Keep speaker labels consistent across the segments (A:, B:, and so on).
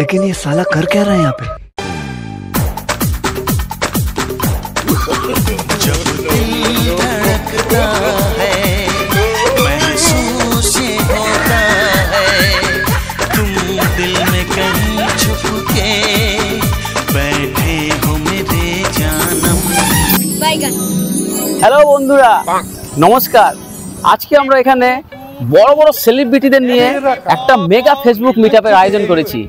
A: लेकिन ये साला कर क्या रहा है यहाँ पे?
B: जब दिल धड़कता है महसूस होता है तुम दिल में कहीं छुप के बैठे हो मेरे जानम।
C: হ্যালো বন্ধুরা, নমস্কার। আজকে আমরা এখানে বড় বড় সেলিব্রিটিদের নিয়ে একটা মেগা ফেসবুক মিটআপের আয়োজন করেছি।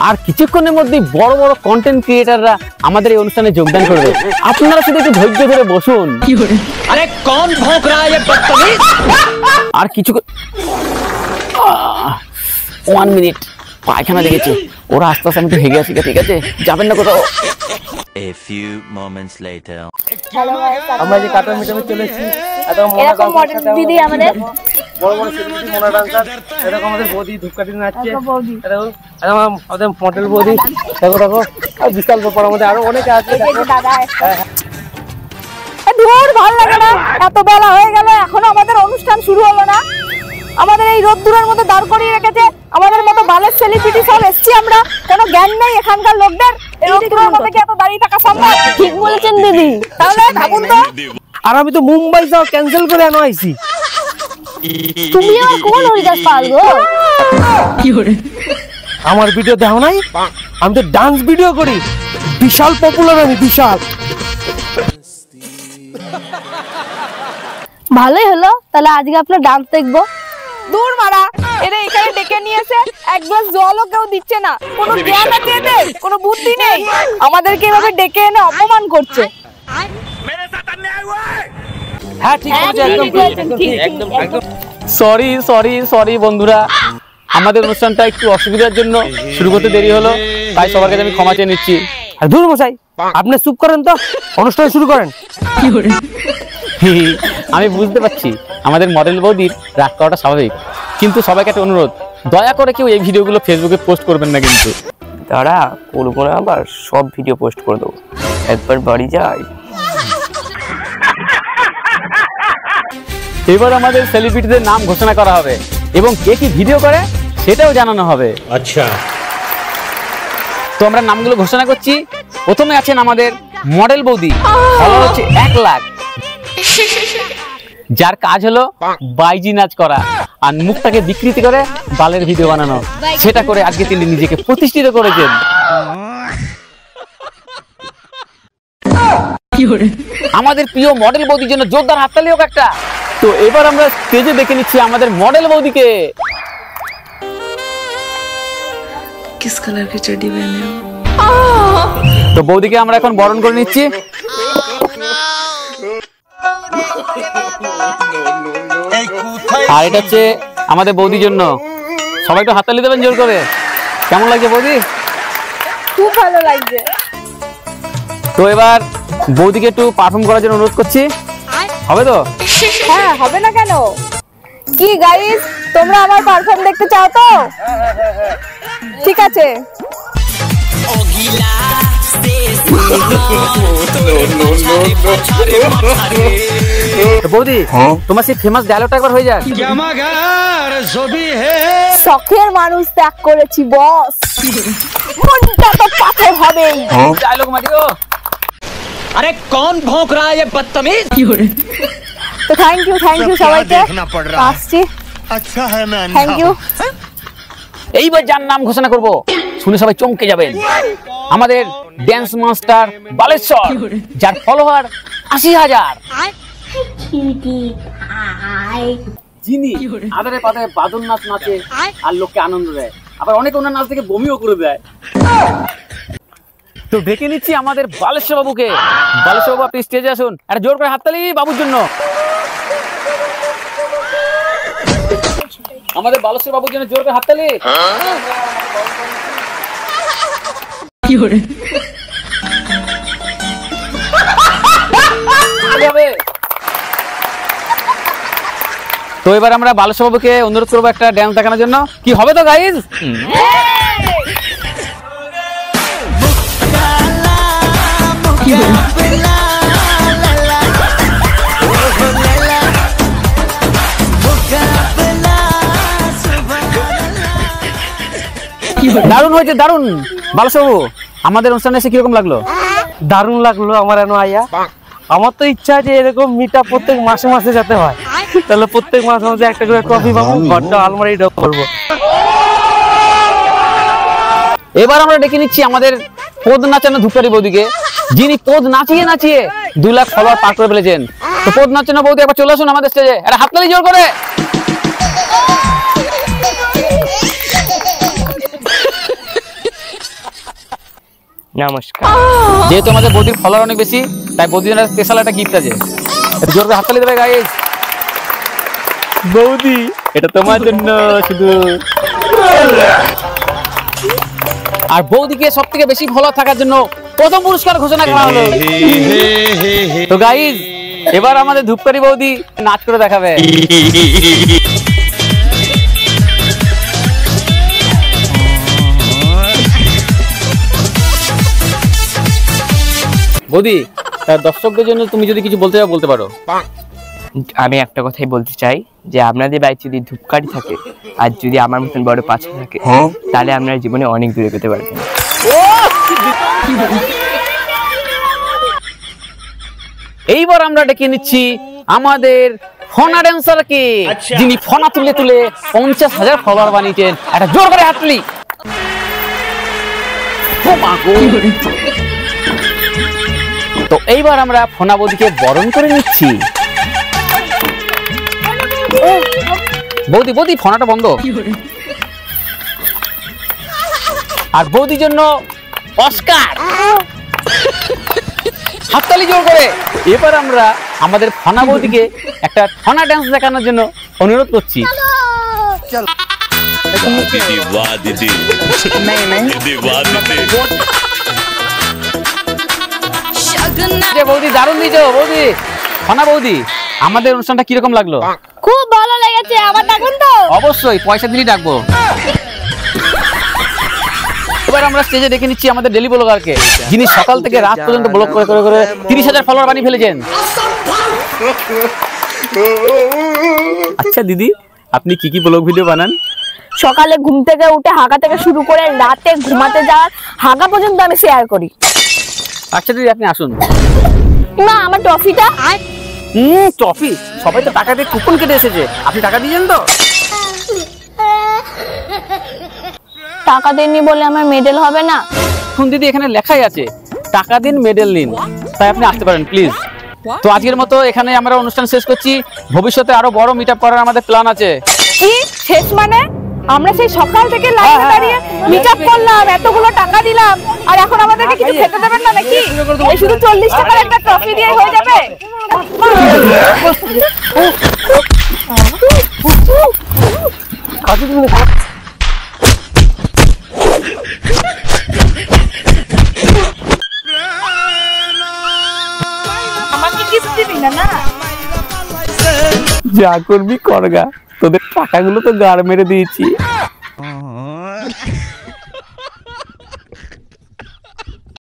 C: আর কিছুক্ষণের মধ্যেই বড় বড় কন্টেন্ট ক্রিয়েটাররা আমাদের এই অনুষ্ঠানে যোগদান করবে। আপনারা শুধু একটু ধৈর্য ধরে বসুন। আরে কোন ভোঁক রা ये बदतमीज? আর কিছু 1 মিনিট পায়খানা লেগেছে, ওরা আস্তে আস্তে আমি তো হেগে আছি। ঠিক আছে, যাবেন না কোথাও।
B: A few moments later.
D: আমরা যে কাটার মিটামে চলেছি এরকম মডেল দিদি আমাদের বড় বড় সেলিব্রিটি মোনা ডান্সার, এরকম আমাদের বৌদি ধূপকাঠি নাচছে, এরকম আমাদের মডেল বৌদি, দেখো দেখো আর বিশাল ব্যাপার, আমাদের আরো অনেকে আছে।
E: দাদা ধুর ভালো লাগে না, এত বেলা হয়ে গেল এখনো আমাদের অনুষ্ঠান শুরু হলো না। আমাদের এই রোদ্দুরের মধ্যে দাঁড় করিয়ে রেখেছে, আমাদের মতো বালের সেলিব্রিটি সব এসছি আমরা, কোনো জ্ঞান নেই এখানকার লোকদের। এই রোদ্দুরের মধ্যে কি এত দাঁড়িয়ে থাকা সম্ভব? ঠিক বলেছেন দিদি, তাহলে ভাবুন তো।
D: আর আমি তো মুম্বাই যাও ক্যান্সেল করে আনো আইছি।
E: তুমি আর কোন হরিদাস পাল গো?
D: কি করে আমার ভিডিও দেখো নাই? আমি তো ডান্স ভিডিও করি, বিশাল পপুলার আমি, বিশাল।
E: ভালোই হলো, তাহলে আজকে আপনার ডান্স দেখবো। দূর মারা, এরা এখানে ডেকে নিয়েছে, এক গ্লাস জলও কেউ দিচ্ছে না, কোনো জ্ঞান আছে এদের, কোনো বুদ্ধি নেই, আমাদেরকে এভাবে ডেকে এনে অপমান করছে।
D: হ্যাঁ ঠিক আছে, একদম একদম।
C: সরি সরি সরি বন্ধুরা, আমাদের অনুষ্ঠানটা একটু অসুবিধার জন্য শুরু করতে দেরি হলো, তাই সবার কাছে আমি ক্ষমা চেয়ে নিচ্ছি।
D: আর দূর মশাই, আপনি চুপ করেন তো, অনুষ্ঠান শুরু করেন। কি করে
C: আমি বুঝতে পারছি আমাদের মডেল বৌদির রাগ করাটা স্বাভাবিক, কিন্তু সবাইকে একটা অনুরোধ, দয়া করে কেউ এই ভিডিওগুলো ফেসবুকে পোস্ট করবেন না কিন্তু।
F: দাঁড়া, করবো না, আবার সব ভিডিও পোস্ট করে দেবো, একবার বাড়ি যাই।
C: এবার আমাদের সেলিব্রিটিদের নাম ঘোষণা করা হবে এবং কে কি ভিডিও করে সেটাও জানানো হবে।
D: আচ্ছা,
C: তো আমরা নামগুলো ঘোষণা করছি। প্রথমে আছেন আমাদের মডেল বৌদি, ফলোয়ার হচ্ছে 1 লাখ, যার কাজ হলো বাইজি নাচ করা আর মুখটাকে বিকৃতি করে বালের ভিডিও বানানো। সেটা করে আজকে তিনি নিজেকে প্রতিষ্ঠিত করেছেন। আমাদের প্রিয় মডেল বৌদির জন্য জোরদার হাততালি হোক একটা। তো এবার আমরা স্টেজে দেখে নিচ্ছি আমাদের মডেল বৌদিকে।
G: किस कलर की चड्डी पहने हो?
C: তো বৌদিকে আমরা এখন বরণ করে নিচ্ছি। আর এটা হচ্ছে আমাদের বৌদির জন্য, সবাই একটু হাততালি দেবেন জোর করে। কেমন লাগছে বৌদি?
E: খুব ভালো লাগছে।
C: তো এবার বৌদিকে একটু পারফর্ম করার জন্য অনুরোধ করছি, হবে তো?
E: হ্যাঁ, হবে না কেন? কি গাইস, তোমরা আমার পারফর্ম দেখতে চাও তো? ঠিক আছে।
C: বৌদি, তোমার সেই ফেমাস ডায়লগটা একবার হয়ে যায়।
E: শখের মানুষ ত্যাগ করেছি বস, মনটা তো পাথর হবে।
C: ডায়লগ মারিও। আরে কোন ভোঁক রা ये बदतमीज?
E: তো থ্যাংক ইউ সবাইকে, আসছি।
B: अच्छा है मैं
E: থ্যাংক ইউ।
C: এইবার যার নাম ঘোষণা করব, শুনে সবাই চমকে যাবেন। আমাদের ড্যান্স মাস্টার বালেশ্বর, যার ফলোয়ার 80,000, যিনি আদারে পাতায় বাদন নাচ নাচে আর লোককে আনন্দ দেয়, আবার অনেক ওনার নাচ থেকে বমিও করে দেয়। তো ডেকে নিচ্ছি আমাদের বালেশ্বর বাবুকে। বালেশ্বর বাবু, আপনি স্টেজে আসুন, একটা জোর করে হাততালি বাবুর জন্য। আমাদের বালেশ্বর বাবুর জন্য জোর করে হাততালি। কি করে তো এবার আমরা বালেশ্বর বাবুকে অনুরোধ করবো একটা ড্যান্স দেখানোর জন্য। কি হবে তো গাইজ? দারুণ হয়েছে, দারুণ। বালসবাবু, আমাদের অনুষ্ঠানে এসে কিরকম লাগলো?
D: দারুণ লাগলো আমার এনো আইয়া। আমার তো ইচ্ছা আছে এরকম মিট আপ প্রত্যেক মাসে মাসে যেতে হয়, তাহলে প্রত্যেক মাসে মাসে একটা করে ট্রফি পাবো, ঘরটা আলমারি ডক করবো।
C: এবার আমরা ডেকে নিচ্ছি আমাদের পদ নাচানো ধূপকাঠি বৌদিকে, যিনি পদ নাচিয়ে নাচিয়ে 2 লাখ ফলোয়ার পার করে ফেলেছেন। তো পদ নাচানো বৌদি একবার চলে আসুন আমাদের স্টেজে, একটা হাততালি জোর করে।
F: নমস্কার।
C: যেহেতু আমাদের বৌদির ফলোয়ার অনেক বেশি, তাই বৌদির স্পেশাল একটা গিফট আছে, জোর করে হাততালি দেবে গাইস। বৌদি, এটা তোমার জন্য শুধু। আর বৌদিকে সব থেকে বেশি ফলোয়ার থাকার জন্য প্রথম পুরস্কার ঘোষণা করা হলো। তো গাইস, এবার আমাদের ধূপকাঠি বৌদি নাচ করে দেখাবে। বৌদি, দর্শকদের জন্য তুমি যদি কিছু বলতে চাও বলতে পারো।
F: আমি একটা কথাই বলতে চাই যে আপনাদের বাড়িতে যদি ধূপকাঠি থাকে আর যদি আমার মতন বড় পাছা থাকে, তাহলে আপনার জীবনে অনেক দূরে পেতে পারবেন।
C: এইবার আমরা ডেকে নিচ্ছি আমাদের ফোনা ড্যান্সারকে, যিনি ফোনা তুলে তুলে 50,000 ফলোয়ার বানিয়েছেন। একটা জোর করে হাততালি। তো এইবার আমরা ফোনা বৌদিকে বরণ করে নিচ্ছি। বৌদি, বৌদি, ফোনাটা বন্ধ। আর বৌদির জন্য অস্কার, হাততালি জোর করে। এবার আমরা আমাদের ফোনা বৌদিকে একটা ফোনা ডান্স দেখানোর জন্য অনুরোধ করছি। বৌদি, দারুণ দিয়েছো বৌদি। ফোনা বৌদি, আমাদের অনুষ্ঠানটা কিরকম লাগলো?
E: খুব ভালো লেগেছে। আমার ডাকুন তো?
C: অবশ্যই, পয়সা দিলেই ডাকবো। এবার আমরা স্টেজে ডেকে নিচ্ছি আমাদের ডেলি ব্লগারকে, যিনি সকাল থেকে রাত পর্যন্ত ব্লগ করে করে করে 30,000 ফলোয়ার বানিয়ে ফেলেছেন। আচ্ছা দিদি, আপনি কি কি ব্লগ ভিডিও বানান?
E: সকালে ঘুম থেকে উঠে হাগা থেকে শুরু করে রাতে ঘুমাতে যাওয়ার হাগা পর্যন্ত আমি শেয়ার করি।
C: আচ্ছা দিদি, আপনি আসুন।
E: না, আমার ট্রফিটা।
C: ট্রফি? সবাই তো টাকা দিয়ে কুপন কেটে এসেছে, আপনি টাকা দিয়েছেন তো?
E: টাকা দেননি বলে আমার মেডেল হবে না?
C: এখন দিদি এখানে লেখাই আছে টাকা দিন মেডেল নিন, তাই আপনি আসতে পারেন প্লিজ। তো আজকের মতো এখানে আমরা অনুষ্ঠান শেষ করছি। ভবিষ্যতে আরো বড় মিটআপ করার আমাদের প্ল্যান আছে।
E: কি শেষ মানে? আমরা সেই সকাল থেকে লাইনে দাঁড়িয়ে মিটআপ করলাম, এতগুলো টাকা দিলাম, আর এখন আমাদেরকে কিছু খেতে দেবেন না নাকি? এই শুধু 40 টাকার একটা ট্রফি দিয়ে হয়ে যাবে? আমাকে কিছু দিবি না? না,
C: যা করবি করগা, তোদের টাকাগুলো তো গাড় মেরে দিয়েছি।